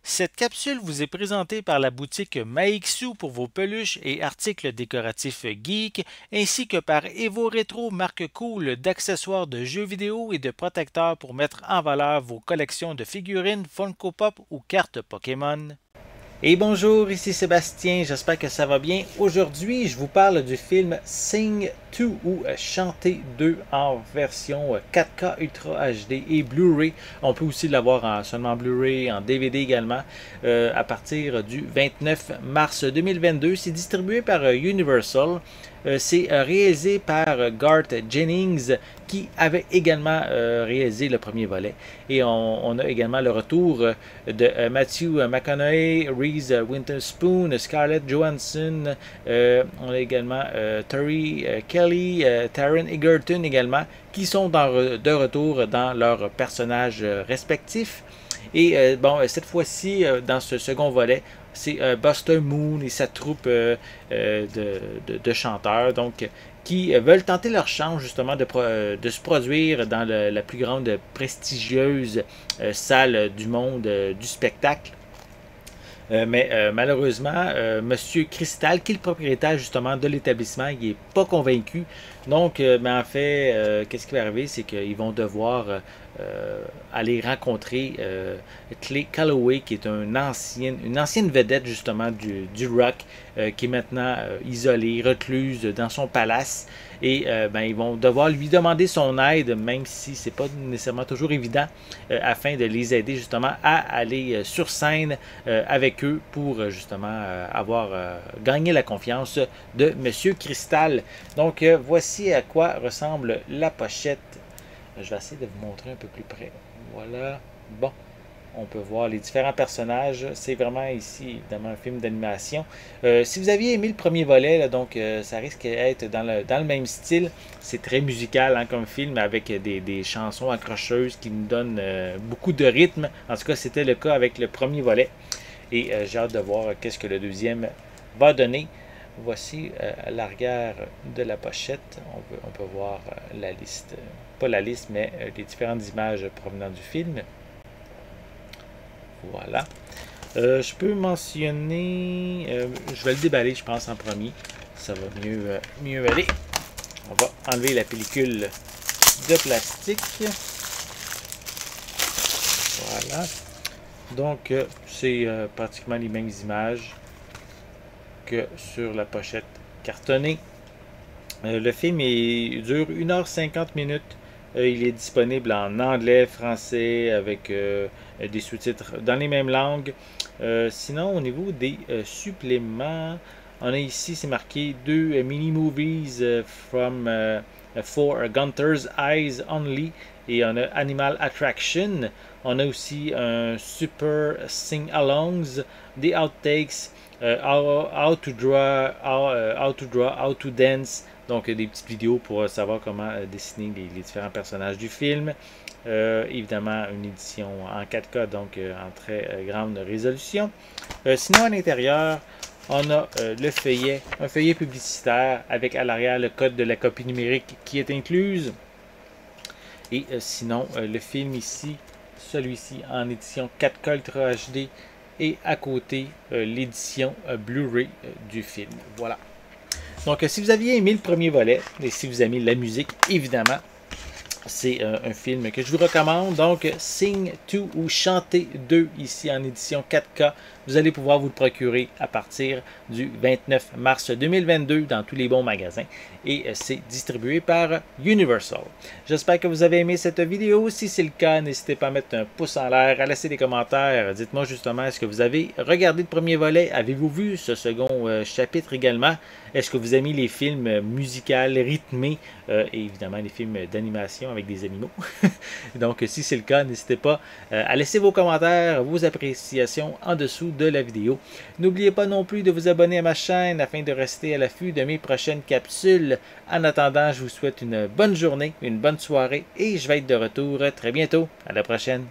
Cette capsule vous est présentée par la boutique Maixu pour vos peluches et articles décoratifs geek, ainsi que par Evo Retro, marque cool d'accessoires de jeux vidéo et de protecteurs pour mettre en valeur vos collections de figurines Funko Pop ou cartes Pokémon. Et bonjour, ici Sébastien, j'espère que ça va bien. Aujourd'hui, je vous parle du film Sing 2 ou Chanter 2 en version 4K Ultra HD et Blu-ray. On peut aussi l'avoir seulement Blu-ray, en DVD également, à partir du 29 mars 2022. C'est distribué par Universal. C'est réalisé par Garth Jennings qui avait également réalisé le premier volet. Et on a également le retour de Matthew McConaughey, Reese Witherspoon, Scarlett Johansson. On a également Tori Kelly, Taron Egerton également, qui sont de retour dans leurs personnages respectifs. Et bon, cette fois-ci, dans ce second volet, c'est Buster Moon et sa troupe de chanteurs donc, qui veulent tenter leur chance justement de se produire dans la plus grande prestigieuse salle du monde du spectacle. Mais malheureusement, Monsieur Cristal, qui est le propriétaire justement de l'établissement, il n'est pas convaincu. Donc, mais en fait, qu'est-ce qui va arriver, c'est qu'ils vont devoir aller rencontrer Clay Calloway, qui est une ancienne vedette justement du rock, qui est maintenant isolée, recluse dans son palace. Et ben, ils vont devoir lui demander son aide, même si c'est pas nécessairement toujours évident, afin de les aider justement à aller sur scène avec eux pour justement avoir gagné la confiance de Monsieur Cristal. Donc voici à quoi ressemble la pochette. Je vais essayer de vous montrer un peu plus près. Voilà. Bon. On peut voir les différents personnages. C'est vraiment ici, évidemment, un film d'animation. Si vous aviez aimé le premier volet, là, donc ça risque d'être dans le même style. C'est très musical hein, comme film, avec des chansons accrocheuses qui nous donnent beaucoup de rythme. En tout cas, c'était le cas avec le premier volet. Et j'ai hâte de voir qu'est-ce que le deuxième va donner. Voici à l'arrière de la pochette. On peut voir la liste. Pas la liste, mais les différentes images provenant du film. Voilà. Je peux mentionner... je vais le déballer, je pense, en premier. Ça va mieux aller. On va enlever la pellicule de plastique. Voilà. Donc, c'est pratiquement les mêmes images que sur la pochette cartonnée. Le film dure 1h50 minutes. Il est disponible en anglais, français, avec des sous-titres dans les mêmes langues. Sinon, au niveau des suppléments, on a ici, c'est marqué 2 mini-movies for Gunter's Eyes Only. Et on a Animal Attraction. On a aussi un Super Sing-Alongs, des outtakes, how to draw, how to dance. Donc, des petites vidéos pour savoir comment dessiner les différents personnages du film. Évidemment, une édition en 4K, donc en très grande résolution. Sinon, à l'intérieur, on a le feuillet, un feuillet publicitaire avec à l'arrière le code de la copie numérique qui est incluse. Et sinon, le film ici, celui-ci en édition 4K Ultra HD et à côté, l'édition Blu-ray du film. Voilà. Donc, si vous aviez aimé le premier volet, et si vous aimez la musique, évidemment, c'est un film que je vous recommande. Donc, Sing 2 ou Chanter 2, ici en édition 4K. Vous allez pouvoir vous le procurer à partir du 29 mars 2022 dans tous les bons magasins. Et c'est distribué par Universal. J'espère que vous avez aimé cette vidéo. Si c'est le cas, n'hésitez pas à mettre un pouce en l'air, à laisser des commentaires. Dites-moi justement, est-ce que vous avez regardé le premier volet? Avez-vous vu ce second chapitre également? Est-ce que vous aimez les films musicaux, rythmés et évidemment les films d'animation avec des animaux? Donc, si c'est le cas, n'hésitez pas à laisser vos commentaires, vos appréciations en dessous de la vidéo. N'oubliez pas non plus de vous abonner à ma chaîne afin de rester à l'affût de mes prochaines capsules. En attendant, je vous souhaite une bonne journée, une bonne soirée et je vais être de retour très bientôt. À la prochaine.